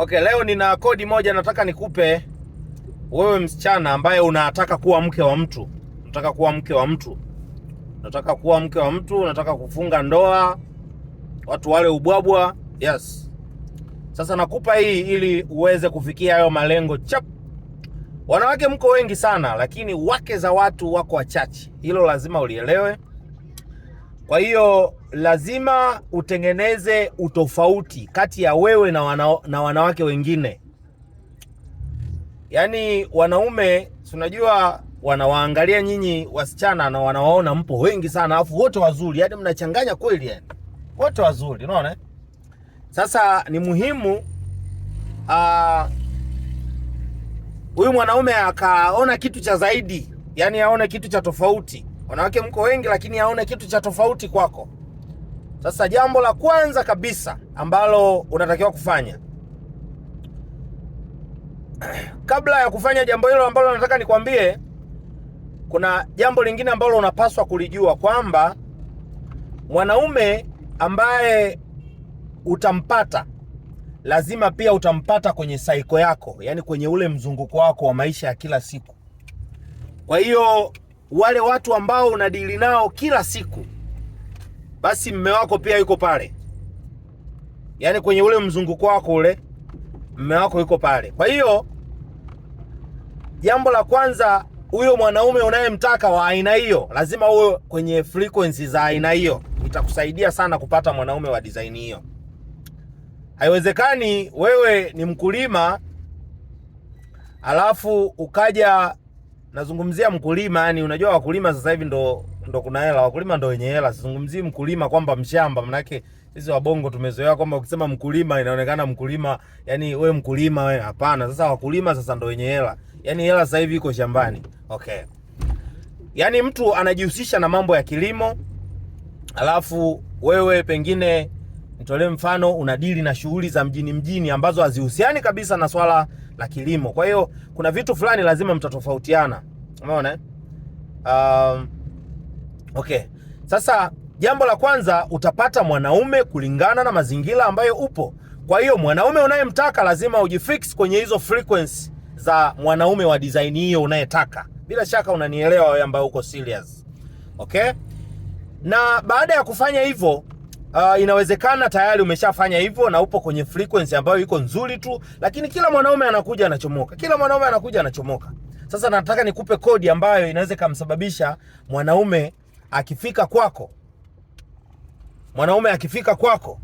Okay, leo nina kodi moja nataka nikupe wewe msichana ambaye unataka kuwa mke wa mtu. Unataka kuwa mke wa mtu. Unataka kuwa mke wa mtu, unataka kufunga ndoa, watu wale ubwabwa. Yes. Sasa nakupa hii ili uweze kufikia hayo malengo chap. Wanawake mko wengi sana, lakini wake za watu wako wachache. Hilo lazima ulielewe. Kwa hiyo lazima utengeneze utofauti kati ya wewe na wanawake wengine. Yaani wanaume, unajua wanawaangalia nyinyi wasichana na wanawaona mpo wengi sana, alafu wote wazuri, yaani mnachanganya kweli yani. Wote wazuri, unaona? Sasa ni muhimu huyu mwanaume akaona kitu cha zaidi, yaani aone kitu cha tofauti. Wanawake mko wengi lakini aone kitu cha tofauti kwako. Sasa jambo la kwanza kabisa ambalo unatakiwa kufanya, kabla ya kufanya jambo hilo ambalo nataka nikwambie, kuna jambo lingine ambalo unapaswa kulijua, kwamba mwanaume ambaye utampata lazima pia utampata kwenye saiko yako, yani kwenye ule mzunguko wako wa maisha ya kila siku. Kwa hiyo wale watu ambao unadili nao kila siku, basi mume wako pia yuko pale. Yani kwenye ule mzunguko wako ule, mume wako yuko pale. Kwa hiyo jambo la kwanza, huyo mwanaume unayemtaka wa aina hiyo lazima uwe kwenye frequency za aina hiyo. Itakusaidia sana kupata mwanaume wa design hiyo. Haiwezekani wewe ni mkulima alafu ukaja, nazungumzia mkulima, yani unajua wakulima sasa hivi ndo kuna hela, wakulima ndo wenye hela. Sizungumzii mkulima kwamba mshamba, manake sisi wabongo tumezoea kwamba ukisema mkulima inaonekana mkulima, yani wewe mkulima wewe, hapana. Sasa wakulima sasa ndo wenye hela. Yani hela sasa hivi iko shambani. Okay. Yani mtu anajihusisha na mambo ya kilimo, alafu wewe pengine, nitolee mfano, unadili na shughuli za mjini ambazo hazihusiani kabisa na swala la kilimo. Kwa hiyo kuna vitu fulani lazima mtatofautiana. Umeona? Okay. Sasa jambo la kwanza, utapata mwanaume kulingana na mazingira ambayo upo. Kwa hiyo mwanaume unayemtaka lazima ujifix kwenye hizo frequency za mwanaume wa design hiyo unayetaka. Bila shaka unanielewa wewe ambaye uko serious. Okay? Na baada ya kufanya hivyo, inawezekana tayari umeshafanya hivyo na upo kwenye frequency ambayo iko nzuri tu, lakini kila mwanaume anakuja anachomoka. Kila mwanaume anakuja anachomoka. Sasa nataka nikupe kodi ambayo inaweza kumsababisha mwanaume akifika kwako,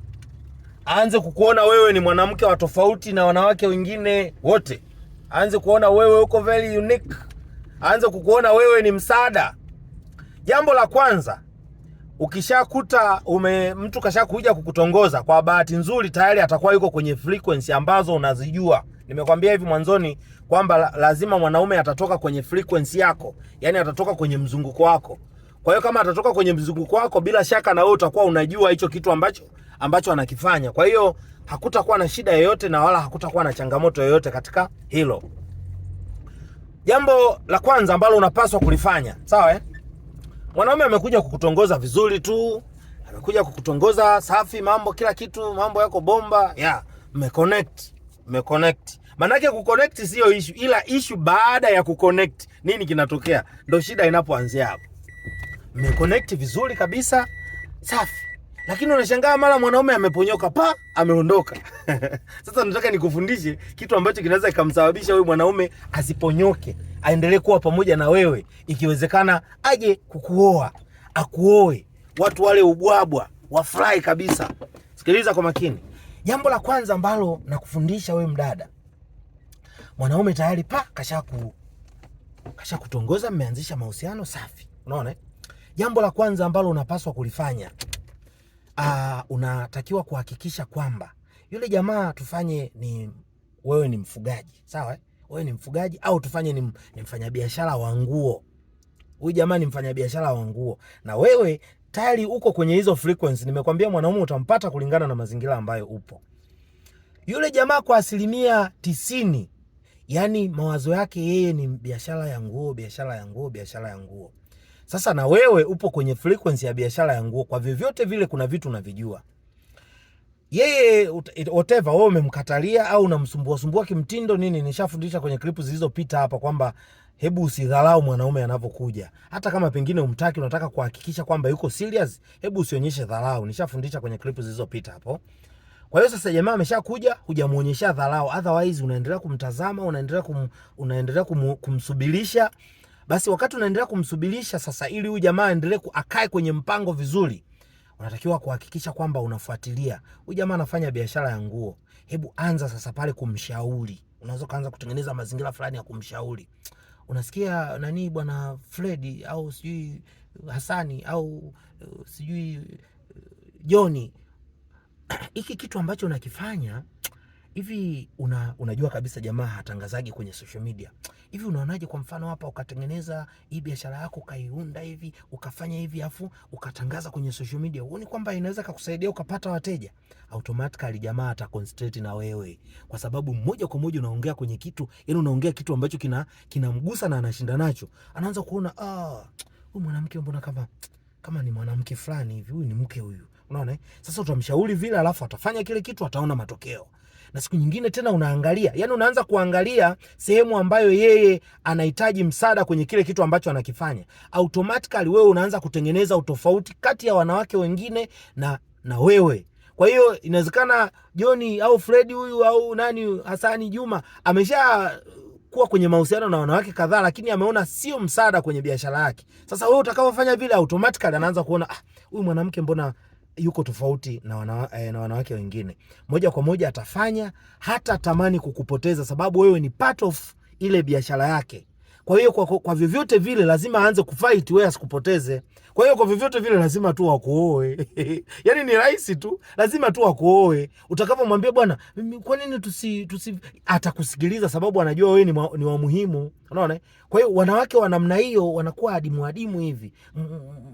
aanze kukuona wewe ni mwanamke wa tofauti na wanawake wengine wote. Aanze kuona wewe uko very unique. Aanze kukuona wewe ni msaada. Jambo la kwanza, ukishakuta mtu kashakuja kukutongoza, kwa bahati nzuri tayari atakuwa yuko kwenye frequency ambazo unazijua. Nimekwambia hivi mwanzoni kwamba lazima mwanaume atatoka kwenye frequency yako, yani atatoka kwenye mzunguko wako. Kwa hiyo kama atatoka kwenye mzunguko wako, bila shaka na wewe utakuwa unajua hicho kitu ambacho anakifanya. Kwa hiyo hakutakuwa na shida yoyote na wala hakutakuwa na changamoto yoyote katika hilo. Jambo la kwanza ambalo unapaswa kulifanya, sawa? Mwanaume amekuja kukutongoza vizuri tu, amekuja kukutongoza safi, mambo kila kitu, mambo yako bomba, mmeconnect. Manake kuconnect sio issue, ila issue baada ya kuconnect nini kinatokea, ndio shida inapoanzia hapo. Mmeconnect vizuri kabisa, safi. Lakini unashangaa mara mwanaume ameponyoka, ameondoka. Sasa nataka nikufundishe kitu ambacho kinaweza kumsababisha wewe mwanaume asiponyoke, aendelee kuwa pamoja na wewe, ikiwezekana aje kukuoa, akuoe, watu wale ubwabwa wafurahi kabisa. Sikiliza kwa makini. Jambo la kwanza ambalo nakufundisha wewe mdada, mwanaume tayari kasha kutongoza, mmeanzisha mahusiano safi. Unaona? Jambo la kwanza ambalo unapaswa kulifanya, unatakiwa kuhakikisha kwamba yule jamaa, tufanye ni wewe ni mfugaji, sawa? Wewe ni mfugaji, au tufanye ni mfanyabiashara wa nguo. Huyu jamaa ni mfanyabiashara wa nguo na wewe tayari uko kwenye hizo frequency. Nimekwambia mwanaume utampata kulingana na mazingira ambayo upo. Yule jamaa kwa 90%, yani mawazo yake yeye ni biashara ya nguo. Sasa na wewe upo kwenye frequency ya biashara ya nguo, kwa vyovyote vile kuna vitu unavijua. yeye whatever wewe umemkatalia au unamsumbua kimtindo nini, nishafundisha kwenye klipu zilizopita hapa kwamba hebu usidharau mwanaume anapokuja. Hata kama pengine umtaki, unataka kuhakikisha kwamba yuko serious, hebu usionyeshe dharau. Nishafundisha kwenye klipu zilizopita hapo. Kwa hiyo sasa jamaa ameshakuja, hujamuonyesha dharau, otherwise unaendelea kumtazama, unaendelea kumsubirisha. Basi wakati unaendelea kumsubirisha sasa, ili huyu jamaa aendelee akae kwenye mpango vizuri, unatakiwa kuhakikisha kwamba unafuatilia huyu jamaa anafanya biashara ya nguo. Hebu anza sasa pale kumshauri. Unaweza kaanza kutengeneza mazingira fulani ya kumshauri. Unasikia nani bwana Fredi au sijui Hasani au sijui Joni, hiki kitu ambacho unakifanya hivi, unajua kabisa jamaa hatangazaji kwenye social media. Hivi unaonaje kwa mfano hapa ukatengeneza hii biashara yako, ukaiunda hivi, ukafanya hivi, afu ukatangaza kwenye social media? Uone kwamba inaweza kukusaidia ukapata wateja? Automatically jamaa ataconcentrate na wewe, kwa sababu moja kwa moja unaongea kwenye kitu, yani unaongea kitu ambacho kinamgusa na anashinda nacho. Anaanza kuona huyu mwanamke mbona kama ni mwanamke fulani hivi, huyu ni mke huyu. Unaona? Sasa utamshauri vile, alafu atafanya kile kitu, ataona matokeo. Na siku nyingine tena unaangalia, yani unaanza kuangalia sehemu ambayo yeye anahitaji msaada kwenye kile kitu ambacho anakifanya. Automatically wewe unaanza kutengeneza utofauti kati ya wanawake wengine na wewe. Kwa hiyo inawezekana Joni au Fredi huyu au nani Hasani Juma amesha kuwa kwenye mahusiano na wanawake kadhaa, lakini ameona sio msaada kwenye biashara yake. Sasa wewe utakapofanya vile, automatically anaanza kuona huyu mwanamke mbona yuko tofauti na wanawake wengine. Moja kwa moja atafanya hata tamani kukupoteza, sababu wewe ni part of ile biashara yake. Kwa hiyo kwa vyovyote vile lazima aanze kufight wewe asikupoteze. Kwa hiyo kwa vyovyote vile lazima tu akuoe. Yaani ni rahisi tu, lazima tu akuoe. Utakapomwambia bwana, kwa nini tusi atakusikiliza, sababu anajua wewe ni wa muhimu. Unaona? Kwa hiyo wanawake wa namna hiyo wanakuwa adimu hivi.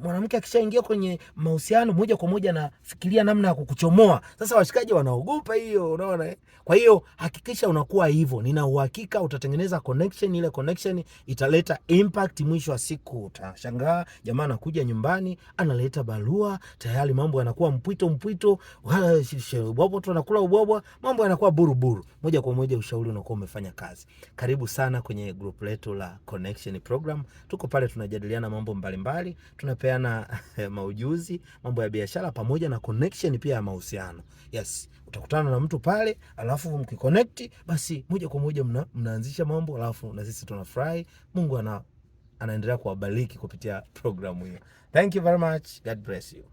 Mwanamke akishaingia kwenye mahusiano, moja kwa moja anafikiria namna ya kukuchomoa. Sasa washikaji wanaogopa hiyo, unaona? Kwa hiyo hakikisha unakuwa hivyo. Nina uhakika utatengeneza connection, ile connection italeta impact. Mwisho wa siku utashangaa jamaa anakuja nyumbani, analeta barua, tayari mambo yanakuwa mpwito, ubwabwa tu anakula ubwabwa, mambo yanakuwa buru. Moja kwa moja ushauri unakuwa umefanya kazi. Karibu sana kwenye group letu la Connection Program. Tuko pale tunajadiliana mambo mbalimbali, tunapeana maujuzi, mambo ya biashara pamoja na connection pia ya mahusiano. Yes, utakutana na mtu pale, alafu mkiconnect, basi moja kwa moja mnaanzisha mambo, alafu na sisi tunafurahi. Mungu anaendelea kuwabariki kupitia programu hiyo. Thank you very much. God bless you.